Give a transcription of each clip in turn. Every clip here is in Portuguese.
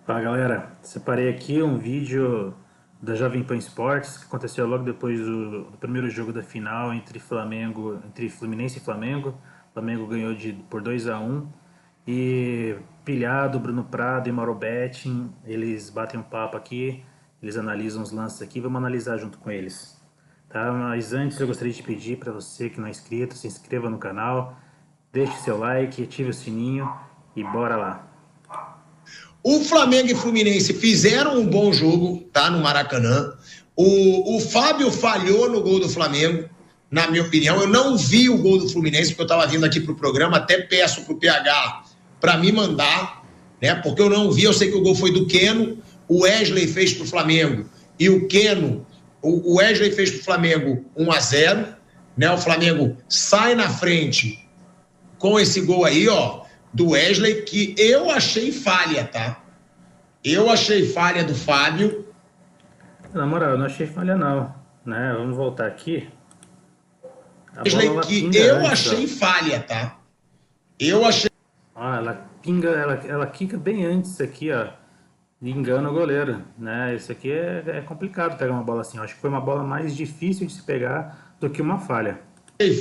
Fala galera, separei aqui um vídeo da Jovem Pan Esportes que aconteceu logo depois do primeiro jogo da final entre Fluminense e Flamengo. O Flamengo ganhou por 2-1 e Pilhado, Bruno Prado e Mauro Betting, eles batem um papo aqui, eles analisam os lances aqui, vamos analisar junto com eles. Tá? Mas antes eu gostaria de pedir para você que não é inscrito, se inscreva no canal, deixe seu like, ative o sininho e bora lá. O Flamengo e Fluminense fizeram um bom jogo, tá? No Maracanã. O Fábio falhou no gol do Flamengo, na minha opinião. Eu não vi o gol do Fluminense, porque eu estava vindo aqui pro programa. Até peço pro PH para me mandar, né? Porque eu não vi. Eu sei que o gol foi do Keno. O Wesley fez pro Flamengo. E o Keno, o Wesley fez pro Flamengo 1-0, né? O Flamengo sai na frente com esse gol aí, ó, do Wesley, que eu achei falha, tá? Eu achei falha do Fábio. Na moral, eu não achei falha não, né? Vamos voltar aqui. Wesley, que eu achei falha, tá? Eu achei... Ó, ela pinga, ela quica bem antes aqui, ó. E engana o goleiro, né? Isso aqui é complicado pegar uma bola assim. Eu acho que foi uma bola mais difícil de se pegar do que uma falha.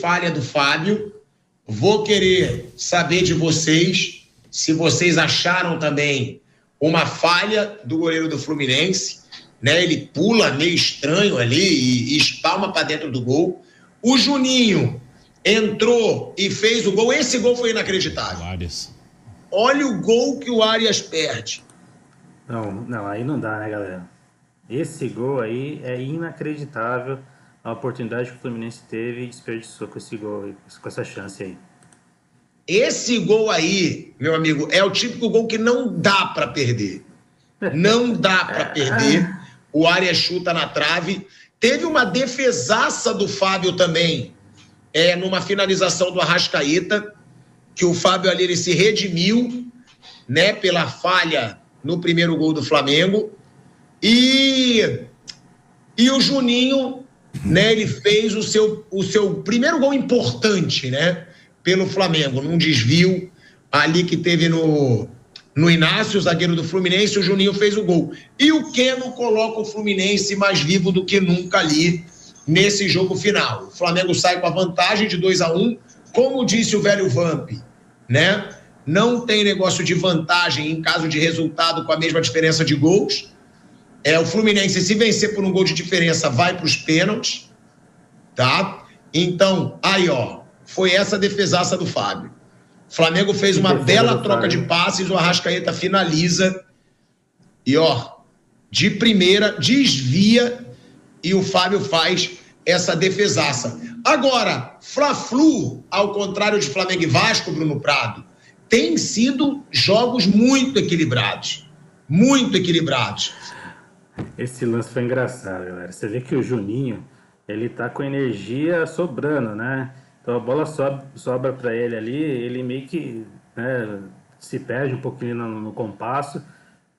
Falha do Fábio. Vou querer saber de vocês se vocês acharam também uma falha do goleiro do Fluminense, né? Ele pula meio estranho ali e espalma para dentro do gol. O Juninho entrou e fez o gol. Esse gol foi inacreditável. Olha o gol que o Arias perde. Não, aí não dá, né, galera? Esse gol aí é inacreditável. A oportunidade que o Fluminense teve e desperdiçou com esse gol, com essa chance aí. Esse gol aí, meu amigo, é o típico gol que não dá para perder. Não dá para perder. O Arias chuta na trave. Teve uma defesaça do Fábio também, numa finalização do Arrascaeta, que o Fábio ali ele se redimiu, né, pela falha no primeiro gol do Flamengo. E o Juninho, né, ele fez o seu primeiro gol importante, né, pelo Flamengo, num desvio ali que teve no Inácio, zagueiro do Fluminense. O Juninho fez o gol. E o Keno coloca o Fluminense mais vivo do que nunca ali nesse jogo final. O Flamengo sai com a vantagem de 2-1, como disse o velho Vamp, né? Não tem negócio de vantagem em caso de resultado com a mesma diferença de gols. O Fluminense, se vencer por um gol de diferença, vai para os pênaltis, tá? Então, aí, ó, foi essa defesaça do Fábio. O Flamengo fez uma bela troca de passes, o Arrascaeta finaliza e, ó, de primeira, desvia e o Fábio faz essa defesaça. Agora, Fla-Flu, ao contrário de Flamengo e Vasco, Bruno Prado, tem sido jogos muito equilibrados. Muito equilibrados. Esse lance foi engraçado, galera. Você vê que o Juninho, ele tá com energia sobrando, né? Então a bola sobra para ele ali, ele meio que, né, se perde um pouquinho no compasso,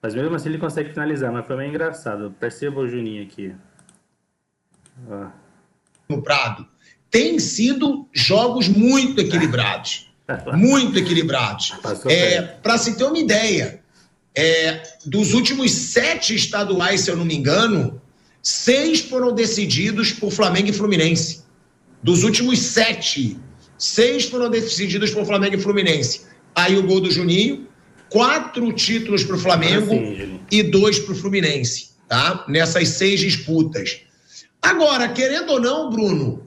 mas mesmo assim ele consegue finalizar, mas foi meio engraçado. Perceba o Juninho aqui. Ó. No Prado. Tem sido jogos muito equilibrados. Muito equilibrados. Para se ter uma ideia, dos últimos 7 estaduais, se eu não me engano, 6 foram decididos por Flamengo e Fluminense. Dos últimos 7, 6 foram decididos por Flamengo e Fluminense. Aí o gol do Juninho, 4 títulos para o Flamengo e 2 para o Fluminense, tá? Nessas 6 disputas. Agora, querendo ou não, Bruno,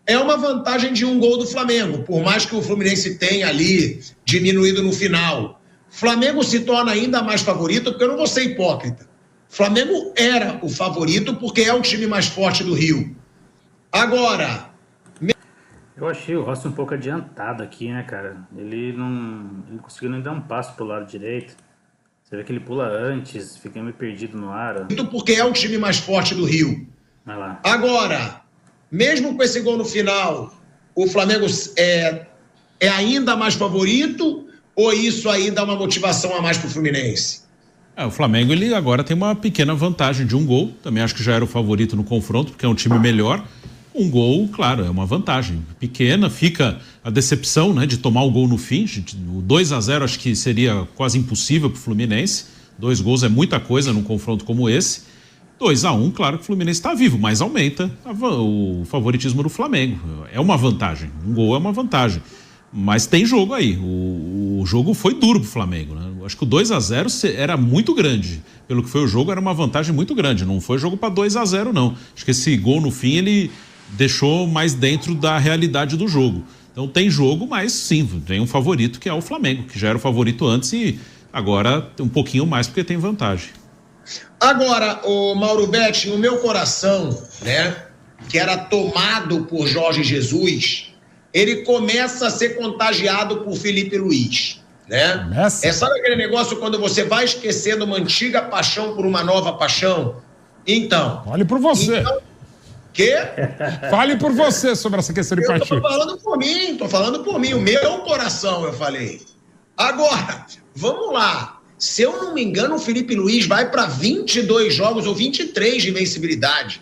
é uma vantagem de um gol do Flamengo, por mais que o Fluminense tenha ali diminuído no final. Flamengo se torna ainda mais favorito, porque eu não vou ser hipócrita. Flamengo era o favorito porque é o time mais forte do Rio. Agora... Eu achei o Rossi um pouco adiantado aqui, né, cara? Ele não conseguiu nem dar um passo pro lado direito. Você vê que ele pula antes, fica meio perdido no ar. Porque é o time mais forte do Rio. Vai lá. Agora, mesmo com esse gol no final, o Flamengo é ainda mais favorito ou isso aí dá uma motivação a mais pro Fluminense? O Flamengo ele agora tem uma pequena vantagem de um gol. Também acho que já era o favorito no confronto, porque é um time melhor. Um gol, claro, é uma vantagem pequena, fica a decepção, né, de tomar o gol no fim. O 2-0 acho que seria quase impossível para o Fluminense, 2 gols é muita coisa num confronto como esse. 2-1, claro que o Fluminense está vivo, mas aumenta o favoritismo do Flamengo. É uma vantagem, um gol é uma vantagem. Mas tem jogo aí, o jogo foi duro pro Flamengo, né? Acho que o 2-0 era muito grande. Pelo que foi o jogo, era uma vantagem muito grande. Não foi jogo para 2-0, não. Acho que esse gol no fim, ele deixou mais dentro da realidade do jogo. Então tem jogo, mas sim, tem um favorito que é o Flamengo, que já era o favorito antes e agora um pouquinho mais porque tem vantagem. Agora, o Mauro Betti, no meu coração, né, que era tomado por Jorge Jesus, ele começa a ser contagiado por Felipe Luiz, né? Sabe aquele negócio quando você vai esquecendo uma antiga paixão por uma nova paixão? Então... Fale por você. Quê? Fale por você sobre essa questão de paixão. Eu tô falando por mim, o meu coração, eu falei. Agora, vamos lá. Se eu não me engano, o Felipe Luiz vai para 22 jogos ou 23 de invencibilidade.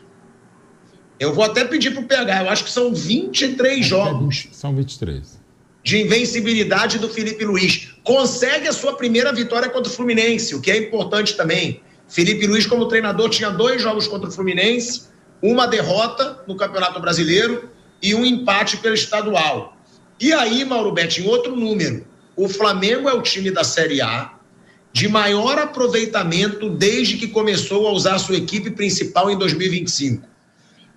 Eu vou até pedir para o PH, eu acho que são 23 jogos. São 23. De invencibilidade do Felipe Luiz. Consegue a sua primeira vitória contra o Fluminense, o que é importante também. Felipe Luiz, como treinador, tinha 2 jogos contra o Fluminense, uma derrota no Campeonato Brasileiro e um empate pelo estadual. E aí, Mauro Betti, em outro número, o Flamengo é o time da Série A de maior aproveitamento desde que começou a usar a sua equipe principal em 2025.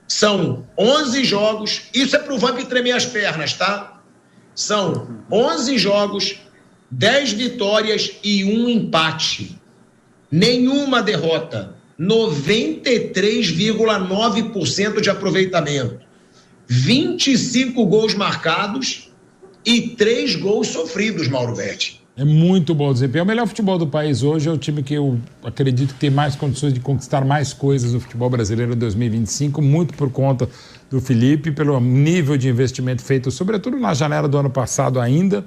São 11 jogos, isso é pro Vamp tremer as pernas, tá? São 11 jogos, 10 vitórias e 1 empate. Nenhuma derrota. 93,9% de aproveitamento. 25 gols marcados e 3 gols sofridos, Mauro Betti. É muito bom o desempenho. O melhor futebol do país hoje é o time que eu acredito que tem mais condições de conquistar mais coisas no futebol brasileiro em 2025, muito por conta do Felipe, pelo nível de investimento feito, sobretudo na janela do ano passado ainda,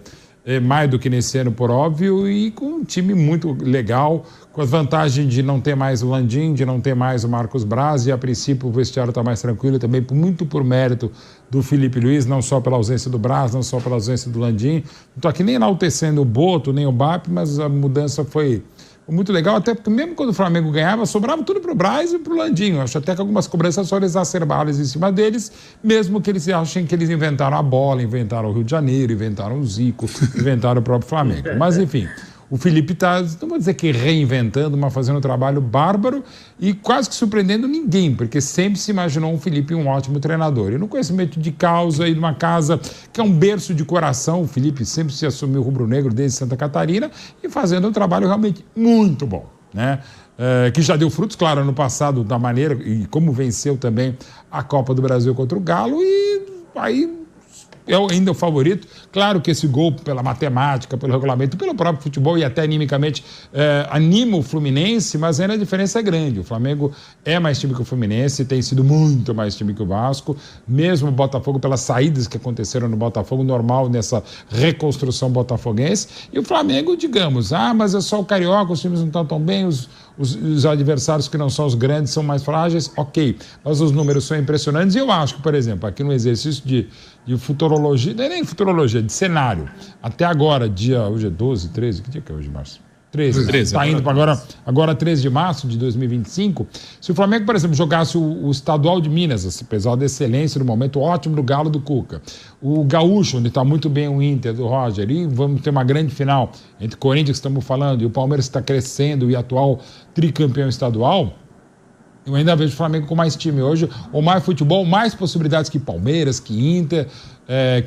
mais do que nesse ano, por óbvio, e com um time muito legal, com as vantagens de não ter mais o Landim, de não ter mais o Marcos Braz, e a princípio o vestiário está mais tranquilo também, muito por mérito do Felipe Luiz, não só pela ausência do Braz, não só pela ausência do Landim. Não estou aqui nem enaltecendo o Boto, nem o BAP, mas a mudança foi muito legal, até porque mesmo quando o Flamengo ganhava, sobrava tudo para o Braz e para o Landim. Eu acho até que algumas cobranças foram exacerbadas em cima deles, mesmo que eles achem que eles inventaram a bola, inventaram o Rio de Janeiro, inventaram o Zico, inventaram o próprio Flamengo. Mas, enfim, o Felipe está, não vou dizer que reinventando, mas fazendo um trabalho bárbaro e quase que surpreendendo ninguém, porque sempre se imaginou um Felipe um ótimo treinador. E no conhecimento de causa e de uma casa que é um berço de coração, o Felipe sempre se assumiu rubro-negro desde Santa Catarina e fazendo um trabalho realmente muito bom, né? Que já deu frutos, claro, no passado, da maneira e como venceu também a Copa do Brasil contra o Galo, e aí é ainda o favorito. Claro que esse gol, pela matemática, pelo regulamento, pelo próprio futebol e até animicamente, anima o Fluminense, mas ainda a diferença é grande. O Flamengo é mais time que o Fluminense, tem sido muito mais time que o Vasco, mesmo o Botafogo, pelas saídas que aconteceram no Botafogo, normal nessa reconstrução botafoguense, e o Flamengo, digamos, mas é só o Carioca, os times não estão tão bem, os adversários que não são os grandes são mais frágeis, ok, mas os números são impressionantes. E eu acho que, por exemplo, aqui no exercício de futurologia, não é nem futurologia, de cenário, até agora, hoje é 12, 13, que dia que é hoje, Márcio? 13. Está indo para agora 13 de março de 2025. Se o Flamengo, por exemplo, jogasse o estadual de Minas, apesar da excelência, do momento ótimo do Galo do Cuca, o Gaúcho, onde está muito bem o Inter do Roger, e vamos ter uma grande final entre Corinthians, que estamos falando, e o Palmeiras está crescendo, e atual tricampeão estadual, eu ainda vejo o Flamengo com mais time hoje, ou mais futebol, mais possibilidades que Palmeiras, que Inter,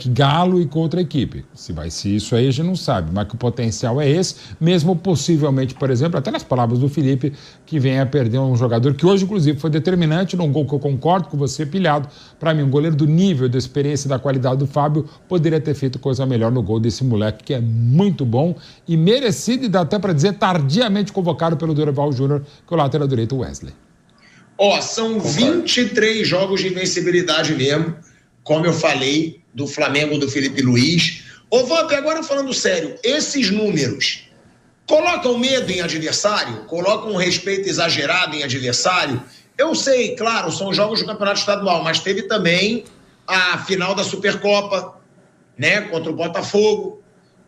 que Galo e com outra equipe. Se vai ser isso aí, a gente não sabe, mas que o potencial é esse, mesmo possivelmente, por exemplo, até nas palavras do Felipe, que venha a perder um jogador que hoje, inclusive, foi determinante num gol que eu concordo com você, pilhado. Para mim, um goleiro do nível, da experiência e da qualidade do Fábio poderia ter feito coisa melhor no gol desse moleque, que é muito bom e merecido, e dá até para dizer, tardiamente convocado pelo Dorival Júnior, que é o lateral direito Wesley. São 23 jogos de invencibilidade mesmo, como eu falei, do Flamengo do Felipe Luiz. Vamp, agora falando sério, esses números colocam medo em adversário? Colocam um respeito exagerado em adversário? Eu sei, claro, são jogos do Campeonato Estadual, mas teve também a final da Supercopa, né, contra o Botafogo.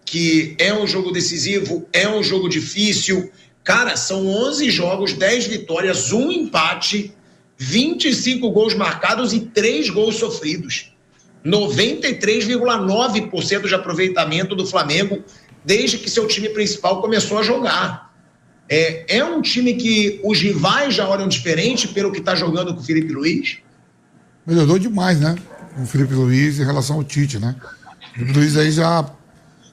que é um jogo decisivo, é um jogo difícil. Cara, são 11 jogos, 10 vitórias, 1 empate, 25 gols marcados e 3 gols sofridos. 93,9% de aproveitamento do Flamengo desde que seu time principal começou a jogar. É um time que os rivais já olham diferente pelo que está jogando com o Felipe Luiz? Melhorou demais, né? O Felipe Luiz em relação ao Tite, né? O Felipe Luiz aí já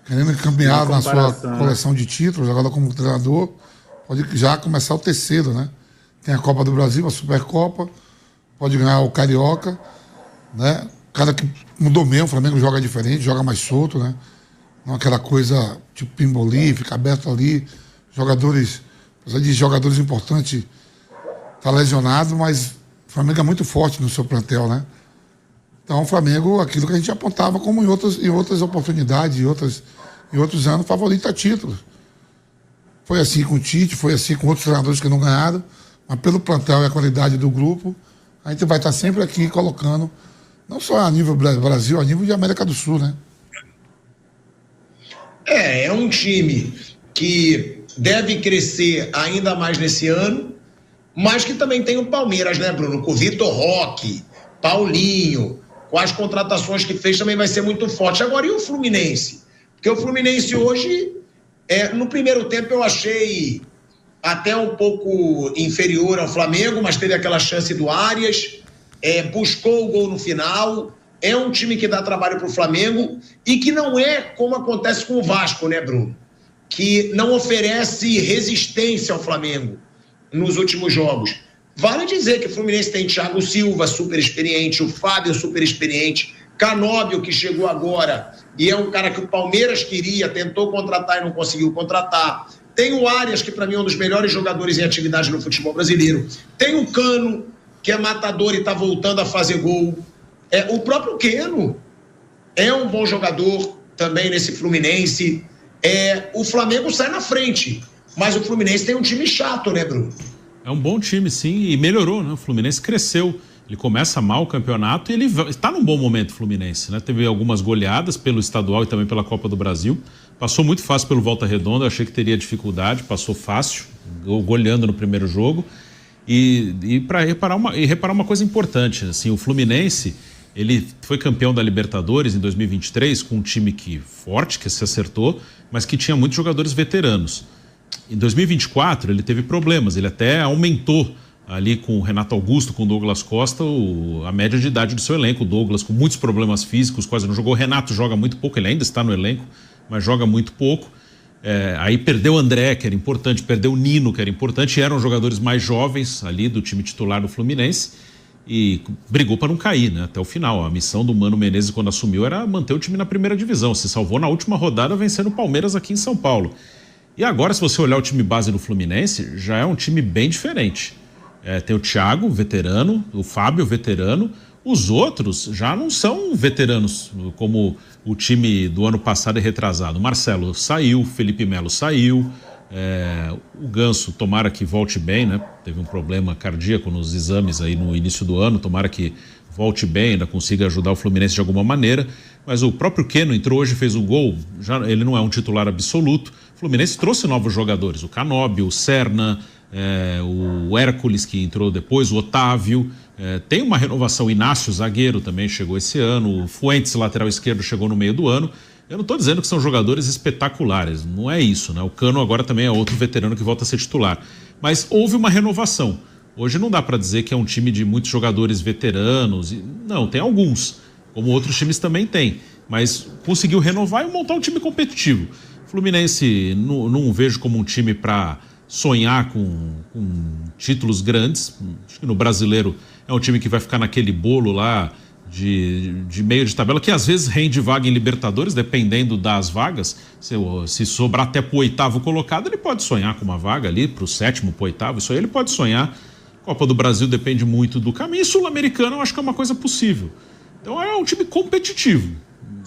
querendo caminhar na sua coleção de títulos, agora como treinador, pode já começar o terceiro, né? Tem a Copa do Brasil, a Supercopa, pode ganhar o Carioca, né? O cara que mudou mesmo, o Flamengo joga diferente, joga mais solto, né? Não aquela coisa tipo pimbolim, fica aberto ali. Jogadores, apesar de jogadores importantes, tá lesionado, mas o Flamengo é muito forte no seu plantel, né? Então o Flamengo, aquilo que a gente apontava como em outras oportunidades, em outros anos, favorito a títulos. Foi assim com o Tite, foi assim com outros treinadores que não ganharam, mas pelo plantel e a qualidade do grupo, a gente vai estar sempre aqui colocando, não só a nível Brasil, a nível de América do Sul, né? É um time que deve crescer ainda mais nesse ano, mas que também tem o Palmeiras, né, Bruno? Com o Vitor Roque, Paulinho, com as contratações que fez também vai ser muito forte. Agora, e o Fluminense? Porque o Fluminense hoje, no primeiro tempo eu achei até um pouco inferior ao Flamengo, mas teve aquela chance do Arias, buscou o gol no final. É um time que dá trabalho para o Flamengo e que não é como acontece com o Vasco, né, Bruno? Que não oferece resistência ao Flamengo nos últimos jogos. Vale dizer que o Fluminense tem Thiago Silva, super experiente, o Fábio, super experiente, Canóbio, que chegou agora e é um cara que o Palmeiras queria, tentou contratar e não conseguiu contratar. Tem o Arias, que para mim é um dos melhores jogadores em atividade no futebol brasileiro. Tem o Cano, que é matador e está voltando a fazer gol. O próprio Keno é um bom jogador também nesse Fluminense. O Flamengo sai na frente, mas o Fluminense tem um time chato, né, Bruno? É um bom time, sim, e melhorou, né? O Fluminense cresceu. Ele começa mal o campeonato e ele está num bom momento, o Fluminense, né? Teve algumas goleadas pelo estadual e também pela Copa do Brasil. Passou muito fácil pelo Volta Redonda, eu achei que teria dificuldade, passou fácil, goleando no primeiro jogo. E para reparar uma coisa importante, assim, o Fluminense, ele foi campeão da Libertadores em 2023 com um time forte, que se acertou, mas que tinha muitos jogadores veteranos. Em 2024 ele teve problemas, ele até aumentou ali com o Renato Augusto, com o Douglas Costa, a média de idade do seu elenco. O Douglas com muitos problemas físicos, quase não jogou. O Renato joga muito pouco, ele ainda está no elenco, mas joga muito pouco. Aí perdeu o André, que era importante, perdeu o Nino, que era importante, e eram jogadores mais jovens ali do time titular do Fluminense, e brigou para não cair, né, até o final. A missão do Mano Menezes, quando assumiu, era manter o time na primeira divisão. Se salvou na última rodada vencendo o Palmeiras aqui em São Paulo. E agora, se você olhar o time base do Fluminense, já é um time bem diferente. Tem o Thiago, veterano, o Fábio, veterano. Os outros já não são veteranos, como o time do ano passado e retrasado. O Marcelo saiu, o Felipe Melo saiu, o Ganso, tomara que volte bem, né? Teve um problema cardíaco nos exames aí no início do ano, tomara que volte bem, ainda consiga ajudar o Fluminense de alguma maneira. Mas o próprio Keno entrou hoje, fez um gol, ele não é um titular absoluto. O Fluminense trouxe novos jogadores, o Canóbio, o Serna, o Hércules, que entrou depois, o Otávio. Tem uma renovação, o Inácio, zagueiro, também chegou esse ano, o Fuentes, lateral esquerdo, chegou no meio do ano. Eu não estou dizendo que são jogadores espetaculares, não é isso, né? O Cano agora também é outro veterano que volta a ser titular. Mas houve uma renovação. Hoje não dá para dizer que é um time de muitos jogadores veteranos. Não, tem alguns, como outros times também têm. Mas conseguiu renovar e montar um time competitivo. Fluminense não vejo como um time para sonhar com títulos grandes. Acho que no Brasileiro é um time que vai ficar naquele bolo lá de meio de tabela, que às vezes rende vaga em Libertadores, dependendo das vagas. Se sobrar até pro 8º colocado, ele pode sonhar com uma vaga ali, pro 7º, pro 8º, isso aí ele pode sonhar. Copa do Brasil depende muito do caminho. E Sul-Americano eu acho que é uma coisa possível. Então é um time competitivo,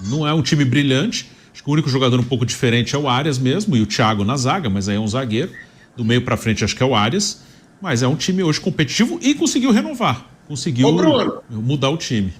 não é um time brilhante. Acho que o único jogador um pouco diferente é o Arias mesmo, e o Thiago na zaga, mas aí é um zagueiro. Do meio para frente acho que é o Arias, mas é um time hoje competitivo e conseguiu renovar, conseguiu mudar o time.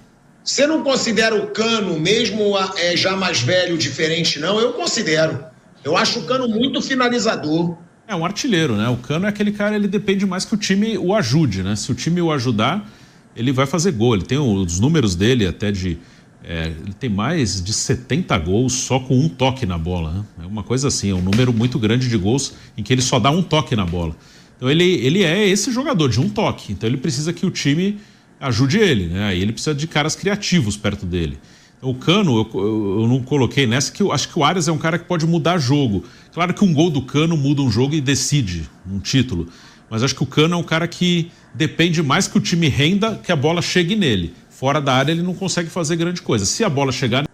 Você não considera o Cano, mesmo já mais velho, diferente, não? Eu considero. Eu acho o Cano muito finalizador. É um artilheiro, né? O Cano é aquele cara, ele depende mais que o time o ajude, né? Se o time o ajudar, ele vai fazer gol. Ele tem os números dele até de... ele tem mais de 70 gols só com um toque na bola, né? É uma coisa assim, é um número muito grande de gols em que ele só dá um toque na bola. Então ele é esse jogador de um toque. Então ele precisa que o time ajude ele, né? Aí ele precisa de caras criativos perto dele. Então, o Cano, eu não coloquei nessa, que eu acho que o Arias é um cara que pode mudar jogo. Claro que um gol do Cano muda um jogo e decide um título. Mas acho que o Cano é um cara que depende mais que o time renda, que a bola chegue nele. Fora da área ele não consegue fazer grande coisa. Se a bola chegar...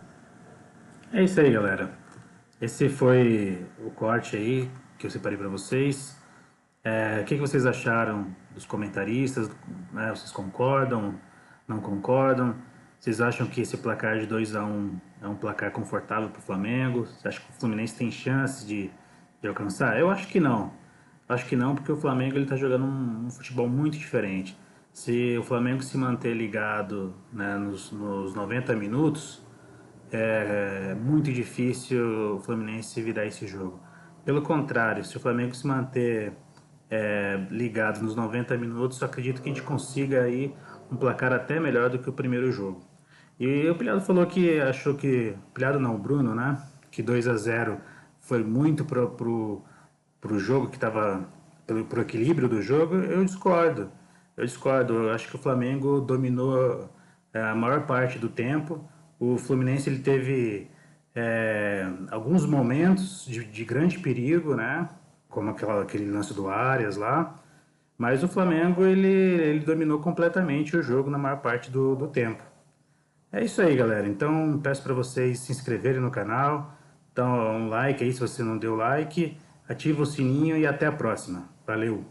É isso aí, galera. Esse foi o corte aí que eu separei para vocês. O que vocês acharam dos comentaristas? Né? Vocês concordam? Não concordam? Vocês acham que esse placar de 2-1 é um placar confortável para o Flamengo? Você acha que o Fluminense tem chance de alcançar? Eu acho que não. Acho que não, porque o Flamengo está jogando um futebol muito diferente. Se o Flamengo se manter ligado, né, nos 90 minutos, é muito difícil o Fluminense virar esse jogo. Pelo contrário, se o Flamengo se manter ligado nos 90 minutos, eu acredito que a gente consiga aí um placar até melhor do que o primeiro jogo. E o Pilhado falou que achou que... Pilhado não, o Bruno, né? Que 2-0 foi muito pro jogo que estava... Pro equilíbrio do jogo. Eu discordo. Eu acho que o Flamengo dominou a maior parte do tempo. O Fluminense ele teve alguns momentos de grande perigo, né? Como aquele lance do Arias lá. Mas o Flamengo ele dominou completamente o jogo na maior parte do tempo. É isso aí, galera. Então, peço para vocês se inscreverem no canal. Então, um like aí se você não deu like. Ativa o sininho e até a próxima. Valeu!